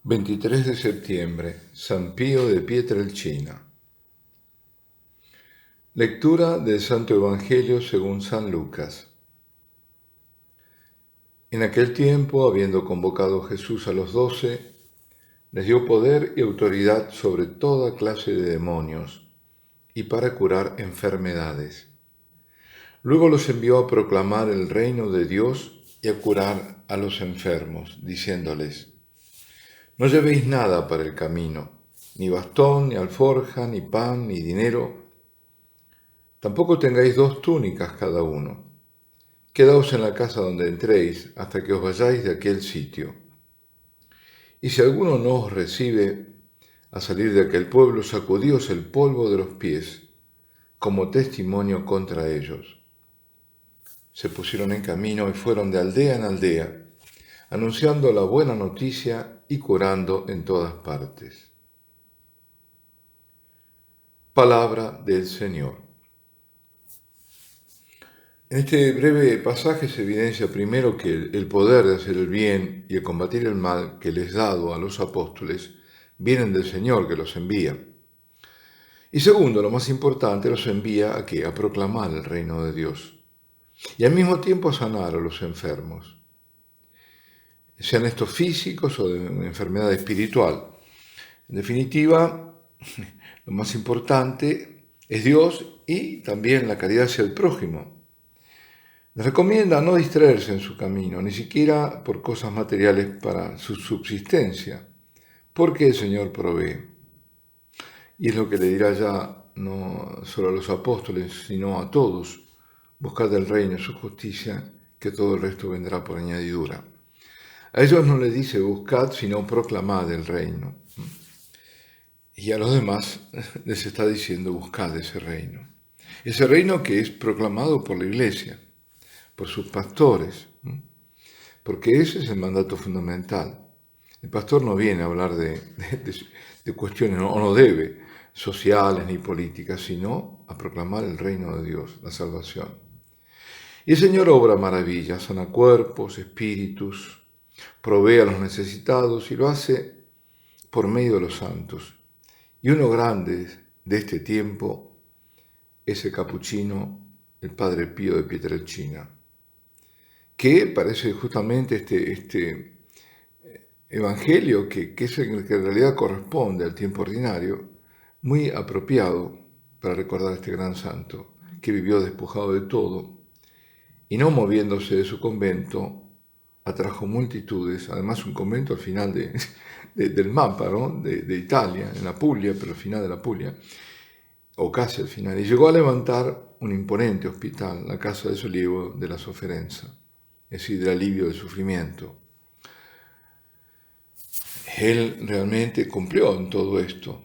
23 de septiembre, San Pío de Pietrelcina. Lectura del Santo Evangelio según San Lucas. En aquel tiempo, habiendo convocado Jesús a los 12, les dio poder y autoridad sobre toda clase de demonios y para curar enfermedades. Luego los envió a proclamar el reino de Dios y a curar a los enfermos, diciéndoles: No llevéis nada para el camino, ni bastón, ni alforja, ni pan, ni dinero. Tampoco tengáis 2 túnicas cada uno. Quedaos en la casa donde entréis hasta que os vayáis de aquel sitio. Y si alguno no os recibe, a salir de aquel pueblo, sacudíos el polvo de los pies, como testimonio contra ellos. Se pusieron en camino y fueron de aldea en aldea, anunciando la buena noticia y curando en todas partes. Palabra del Señor. En este breve pasaje se evidencia primero que el poder de hacer el bien y de combatir el mal que les dado a los apóstoles vienen del Señor que los envía. Y segundo, lo más importante, los envía ¿a qué? A proclamar el reino de Dios y al mismo tiempo a sanar a los enfermos, sean estos físicos o de una enfermedad espiritual. En definitiva, lo más importante es Dios y también la caridad hacia el prójimo. Les recomienda no distraerse en su camino, ni siquiera por cosas materiales para su subsistencia, porque el Señor provee. Y es lo que le dirá ya no solo a los apóstoles, sino a todos: buscad el reino y su justicia, que todo el resto vendrá por añadidura. A ellos no les dice buscad, sino proclamad el reino. Y a los demás les está diciendo buscad ese reino. Ese reino que es proclamado por la Iglesia, por sus pastores, porque ese es el mandato fundamental. El pastor no viene a hablar de cuestiones, o no debe, sociales ni políticas, sino a proclamar el reino de Dios, la salvación. Y el Señor obra maravillas, sana cuerpos, espíritus, provee a los necesitados y lo hace por medio de los santos. Y uno grande de este tiempo es el capuchino, el Padre Pío de Pietrelcina, que parece justamente este evangelio, que es el que en realidad corresponde al tiempo ordinario, muy apropiado para recordar a este gran santo, que vivió despojado de todo y no moviéndose de su convento, atrajo multitudes, además un convento al final del mapa, ¿no? de Italia, en la Puglia, pero al final de la Puglia, o casi al final, y llegó a levantar un imponente hospital, la Casa de Sollievo de la Sofferenza, es decir, del alivio del sufrimiento. Él realmente cumplió en todo esto.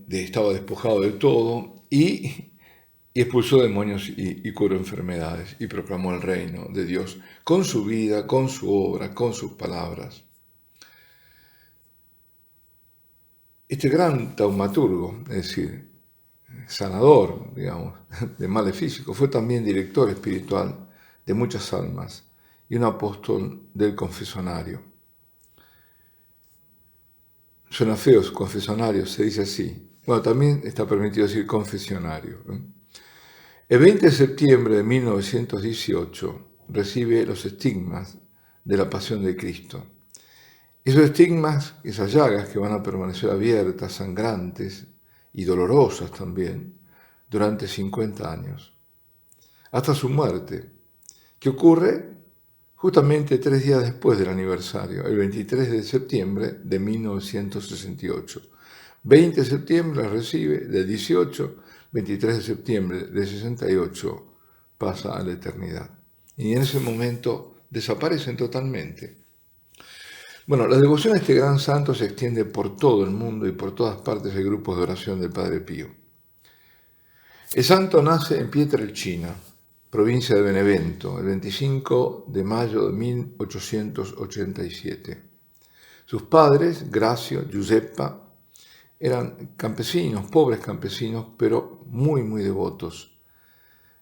Estaba despojado de todo y expulsó demonios y curó enfermedades y proclamó el reino de Dios con su vida, con su obra, con sus palabras. Este gran taumaturgo, es decir, sanador, digamos, de males físicos, fue también director espiritual de muchas almas y un apóstol del confesionario. Suena feo, confesionario, se dice así. Bueno, también está permitido decir confesionario. El 20 de septiembre de 1918 recibe los estigmas de la pasión de Cristo. Esos estigmas, esas llagas que van a permanecer abiertas, sangrantes y dolorosas también, durante 50 años, hasta su muerte, que ocurre justamente 3 días después del aniversario, el 23 de septiembre de 1968. 20 de septiembre la recibe, del 18, 23 de septiembre de 68 pasa a la eternidad. Y en ese momento desaparecen totalmente. Bueno, la devoción a este gran santo se extiende por todo el mundo y por todas partes de grupos de oración del Padre Pío. El santo nace en Pietrelcina, provincia de Benevento, el 25 de mayo de 1887. Sus padres, Gracio, Giuseppa, eran campesinos, pobres campesinos, pero muy, muy devotos.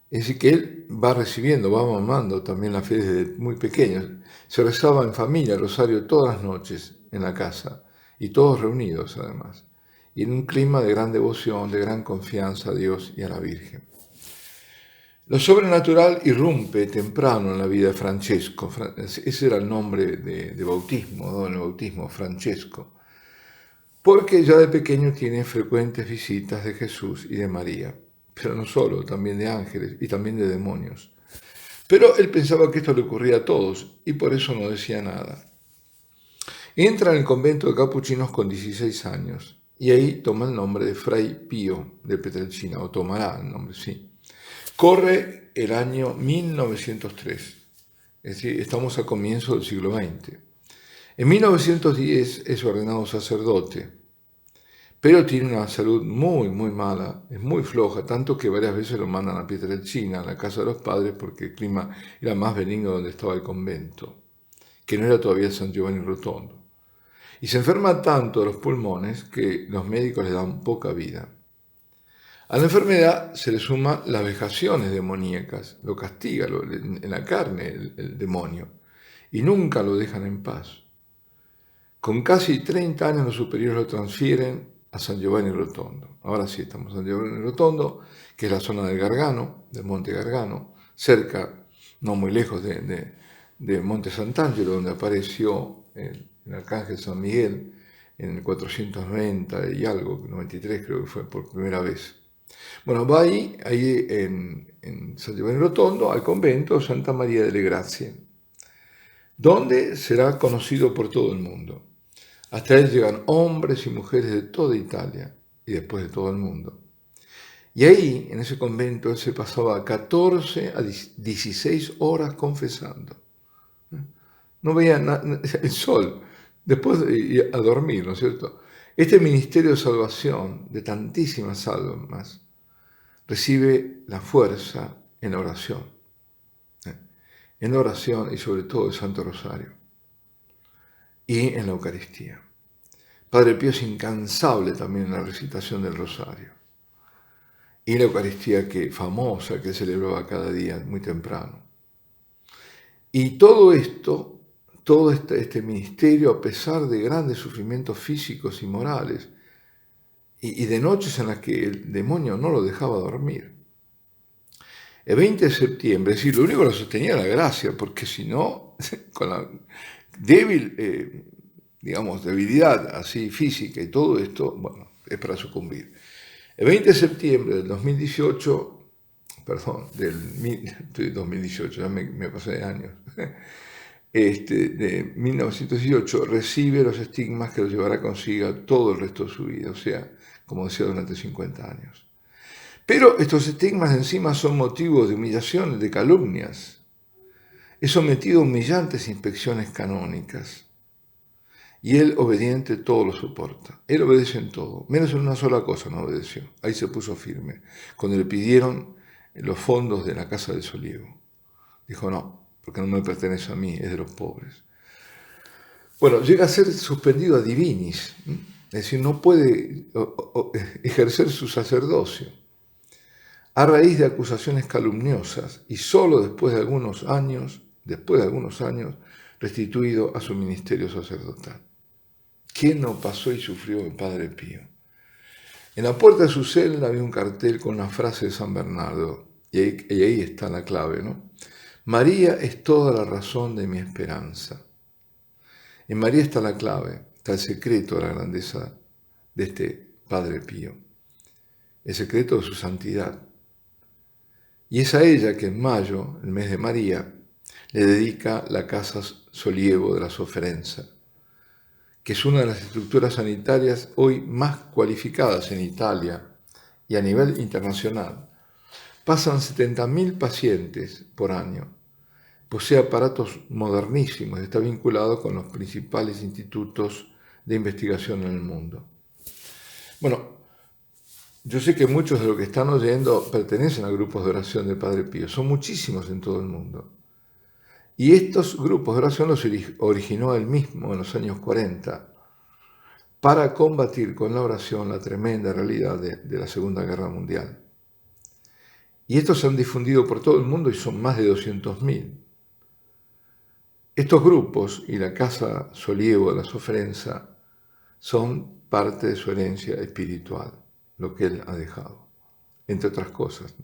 Es decir, que él va recibiendo, va mamando también la fe desde muy pequeño. Se rezaba en familia el rosario todas las noches en la casa, y todos reunidos además, y en un clima de gran devoción, de gran confianza a Dios y a la Virgen. Lo sobrenatural irrumpe temprano en la vida de Francesco. Ese era el nombre de bautismo, ¿no? En el bautismo, Francesco, porque ya de pequeño tiene frecuentes visitas de Jesús y de María, pero no solo, también de ángeles y también de demonios. Pero él pensaba que esto le ocurría a todos y por eso no decía nada. Entra en el convento de capuchinos con 16 años y ahí toma el nombre de Fray Pío de Pietrelcina, o tomará el nombre, sí. Corre el año 1903, es decir, estamos a comienzo del siglo XX. En 1910 es ordenado sacerdote, pero tiene una salud muy, muy mala, es muy floja, tanto que varias veces lo mandan a Pietrelcina, a la casa de los padres, porque el clima era más benigno donde estaba el convento, que no era todavía San Giovanni Rotondo. Y se enferma tanto de los pulmones que los médicos le dan poca vida. A la enfermedad se le suman las vejaciones demoníacas, lo castiga en la carne el demonio, y nunca lo dejan en paz. Con casi 30 años los superiores lo transfieren a San Giovanni Rotondo. Ahora sí estamos en San Giovanni Rotondo, que es la zona del Gargano, del Monte Gargano, cerca, no muy lejos de Monte Sant'Angelo, donde apareció el arcángel San Miguel en el 490 y algo, 93 creo que fue por primera vez. Bueno, va ahí en San Giovanni Rotondo, al convento Santa María delle Grazie, donde será conocido por todo el mundo. Hasta él llegan hombres y mujeres de toda Italia y después de todo el mundo. Y ahí, en ese convento, él se pasaba 14 a 16 horas confesando. No veía el sol, después a dormir, ¿no es cierto? Este ministerio de salvación de tantísimas almas recibe la fuerza en la oración. En la oración y sobre todo el Santo Rosario. Y en la Eucaristía. Padre Pío es incansable también en la recitación del Rosario. Y la Eucaristía famosa que celebraba cada día muy temprano. Y todo esto, todo este ministerio, a pesar de grandes sufrimientos físicos y morales, y de noches en las que el demonio no lo dejaba dormir. El 20 de septiembre, es decir, lo único que lo sostenía era la gracia, porque si no, con la debilidad así física y todo esto, bueno, es para sucumbir. El 20 de septiembre del 2018, del 2018, ya me pasé de años, de 1918, recibe los estigmas que lo llevará consigo todo el resto de su vida, o sea, como decía, durante 50 años. Pero estos estigmas encima son motivos de humillaciones, de calumnias. Es sometido a humillantes inspecciones canónicas. Y él, obediente, todo lo soporta. Él obedece en todo, menos en una sola cosa no obedeció. Ahí se puso firme, cuando le pidieron los fondos de la casa del Soliego. Dijo, no, porque no me pertenece a mí, es de los pobres. Bueno, llega a ser suspendido a divinis, es decir, no puede ejercer su sacerdocio, a raíz de acusaciones calumniosas, y solo después de algunos años, restituido a su ministerio sacerdotal. ¿Qué no pasó y sufrió el Padre Pío? En la puerta de su celda había un cartel con una frase de San Bernardo, y ahí está la clave, ¿no? María es toda la razón de mi esperanza. En María está la clave, está el secreto de la grandeza de este Padre Pío, el secreto de su santidad. Y es a ella que en mayo, el mes de María, le dedica la Casa Soliego de la Sofferenza, que es una de las estructuras sanitarias hoy más cualificadas en Italia y a nivel internacional. Pasan 70.000 pacientes por año. Posee aparatos modernísimos, está vinculado con los principales institutos de investigación en el mundo. Bueno, yo sé que muchos de los que están oyendo pertenecen a grupos de oración del Padre Pío, son muchísimos en todo el mundo. Y estos grupos de oración los originó él mismo en los años 40 para combatir con la oración la tremenda realidad de la Segunda Guerra Mundial. Y estos se han difundido por todo el mundo y son más de 200.000. Estos grupos y la Casa Soliego de la Sofrenza son parte de su herencia espiritual, lo que él ha dejado, entre otras cosas,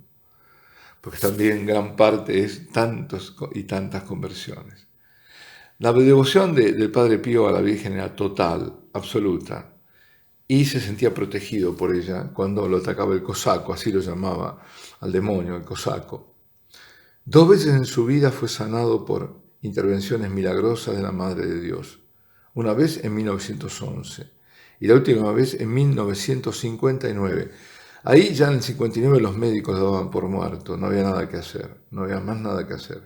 porque también gran parte es tantos y tantas conversiones. La devoción del Padre Pío a la Virgen era total, absoluta, y se sentía protegido por ella cuando lo atacaba el cosaco, así lo llamaba al demonio, el cosaco. 2 veces en su vida fue sanado por intervenciones milagrosas de la Madre de Dios. Una vez en 1911 y la última vez en 1959. Ahí ya en el 59 los médicos lo daban por muerto, no había nada que hacer, no había más nada que hacer.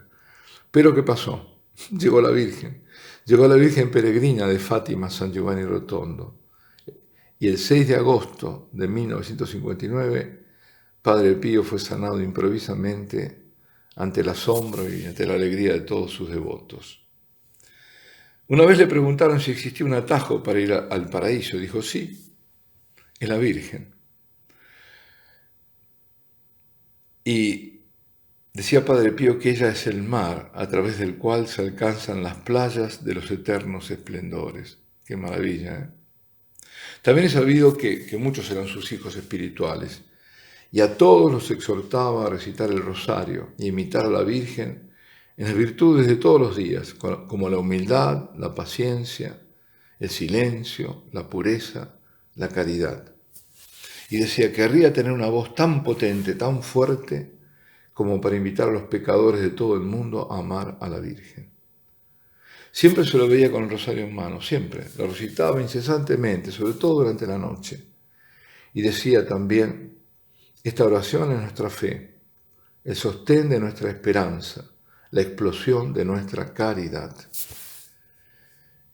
Pero ¿qué pasó? Llegó la Virgen. Llegó la Virgen peregrina de Fátima, San Giovanni Rotondo. Y el 6 de agosto de 1959, Padre Pío fue sanado improvisamente ante el asombro y ante la alegría de todos sus devotos. Una vez le preguntaron si existía un atajo para ir al paraíso. Dijo, sí, es la Virgen. Y decía Padre Pío que ella es el mar a través del cual se alcanzan las playas de los eternos esplendores. Qué maravilla, ¿eh? También he sabido que muchos eran sus hijos espirituales y a todos los exhortaba a recitar el rosario y imitar a la Virgen en las virtudes de todos los días, como la humildad, la paciencia, el silencio, la pureza, la caridad. Y decía, querría tener una voz tan potente, tan fuerte, como para invitar a los pecadores de todo el mundo a amar a la Virgen. Siempre se lo veía con el rosario en mano, siempre. Lo recitaba incesantemente, sobre todo durante la noche. Y decía también, esta oración es nuestra fe, el sostén de nuestra esperanza, la explosión de nuestra caridad.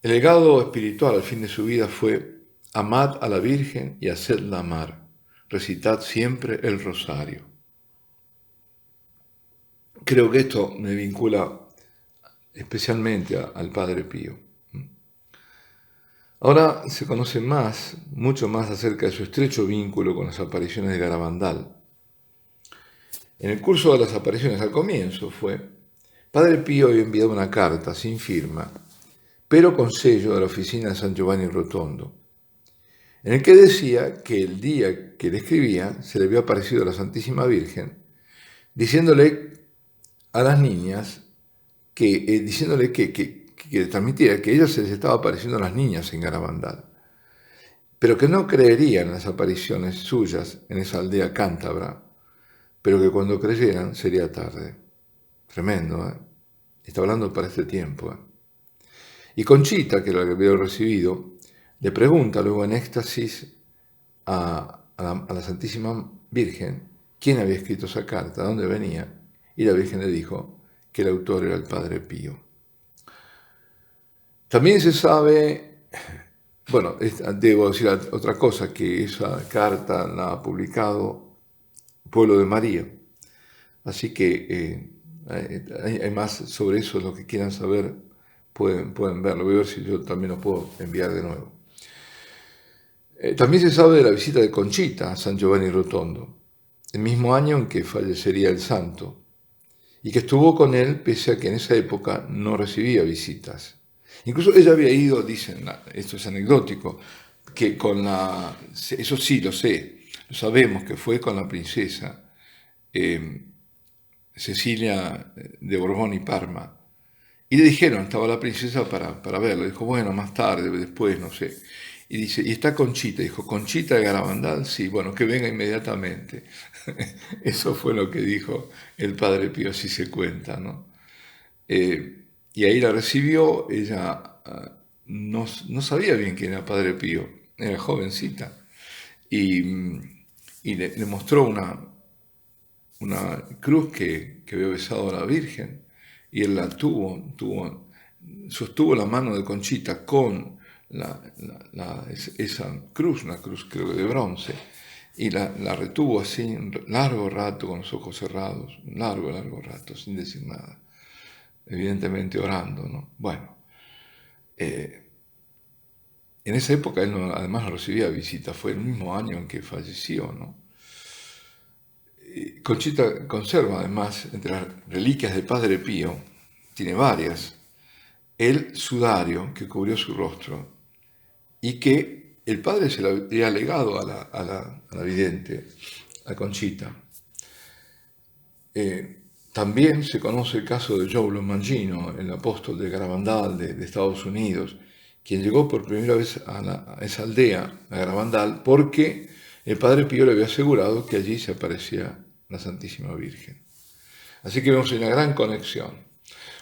El legado espiritual al fin de su vida fue, amad a la Virgen y hacedla amar, recitad siempre el rosario. Creo que esto me vincula especialmente al Padre Pío. Ahora se conoce mucho más acerca de su estrecho vínculo con las apariciones de Garabandal. En el curso de las apariciones al comienzo Padre Pío había enviado una carta sin firma, pero con sello de la oficina de San Giovanni Rotondo, en el que decía que el día que le escribía se le había aparecido a la Santísima Virgen, diciéndole a las niñas diciéndole que transmitiera que ella se les estaba apareciendo a las niñas en Garabandal, pero que no creerían en las apariciones suyas en esa aldea cántabra, pero que cuando creyeran sería tarde. Tremendo, ¿eh? Está hablando para este tiempo, ¿eh? Y Conchita, que la había recibido, le pregunta luego en éxtasis a la Santísima Virgen quién había escrito esa carta, de dónde venía, y la Virgen le dijo que el autor era el Padre Pío. También se sabe, bueno, debo decir otra cosa, que esa carta la ha publicado Pueblo de María, así que hay más sobre eso, lo que quieran saber pueden verlo, voy a ver si yo también lo puedo enviar de nuevo. También se sabe de la visita de Conchita a San Giovanni Rotondo, el mismo año en que fallecería el santo, y que estuvo con él pese a que en esa época no recibía visitas. Incluso ella había ido, dicen, esto es anecdótico, que eso sí lo sé, lo sabemos, que fue con la princesa Cecilia de Borbón y Parma. Y le dijeron, estaba la princesa para verlo. Dijo, bueno, más tarde, después, no sé. Y dice, y está Conchita. Dijo, ¿Conchita de Garabandal? Sí, bueno, que venga inmediatamente. Eso fue lo que dijo el Padre Pío, así se cuenta, ¿no? Y ahí la recibió, ella no sabía bien quién era Padre Pío, era jovencita. Y le mostró una cruz que había besado a la Virgen, y él la sostuvo la mano de Conchita con esa cruz, una cruz creo que de bronce, y la retuvo así un largo rato con los ojos cerrados, un largo rato, sin decir nada, evidentemente orando, ¿no? Bueno, en esa época él además no recibía visitas, fue el mismo año en que falleció, ¿no? Conchita conserva además, entre las reliquias del Padre Pío, tiene varias, el sudario que cubrió su rostro y que el padre se lo había legado a la vidente, a Conchita. También se conoce el caso de Joe Mangino, el apóstol de Garabandal de Estados Unidos, quien llegó por primera vez a esa aldea, a Garabandal, porque el Padre Pío le había asegurado que allí se aparecía la Santísima Virgen. Así que vemos una gran conexión.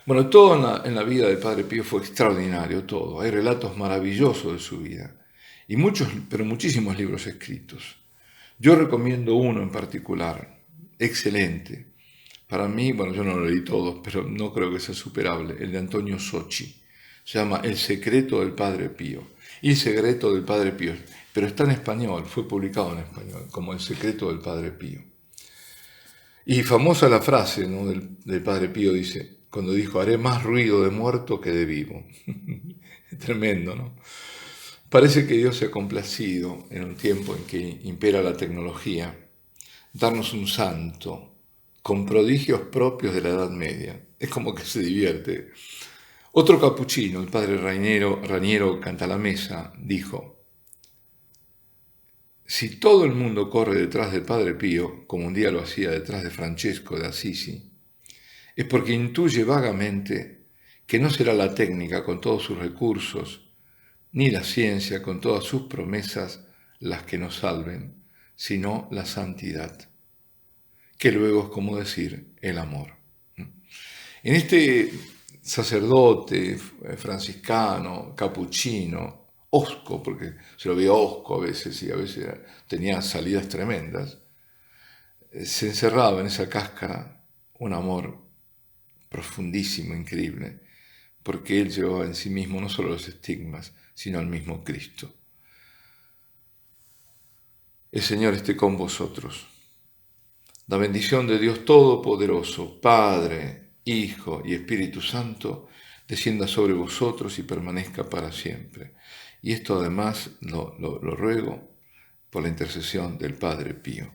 Bueno, todo en la vida del Padre Pío fue extraordinario, todo. Hay relatos maravillosos de su vida y muchos, pero muchísimos libros escritos. Yo recomiendo uno en particular, excelente. Para mí, bueno, yo no lo leí todos, pero no creo que sea superable, el de Antonio Socci. Se llama El secreto del Padre Pío. El secreto del Padre Pío, pero está en español, fue publicado en español, como El secreto del Padre Pío. Y famosa la frase, ¿no?, del Padre Pío, dice, cuando dijo, haré más ruido de muerto que de vivo. Tremendo, ¿no? Parece que Dios se ha complacido en un tiempo en que impera la tecnología, darnos un santo con prodigios propios de la Edad Media. Es como que se divierte. Otro capuchino, el padre Raniero Cantalamessa, dijo, si todo el mundo corre detrás del Padre Pío, como un día lo hacía detrás de Francesco de Assisi, es porque intuye vagamente que no será la técnica con todos sus recursos, ni la ciencia con todas sus promesas las que nos salven, sino la santidad, que luego es como decir el amor. En este sacerdote franciscano, capuchino, hosco, porque se lo veía hosco a veces y a veces tenía salidas tremendas, se encerraba en esa cáscara un amor profundísimo, increíble, porque él llevaba en sí mismo no solo los estigmas, sino al mismo Cristo. El Señor esté con vosotros. La bendición de Dios Todopoderoso, Padre, Hijo y Espíritu Santo, descienda sobre vosotros y permanezca para siempre. Y esto además lo ruego por la intercesión del Padre Pío.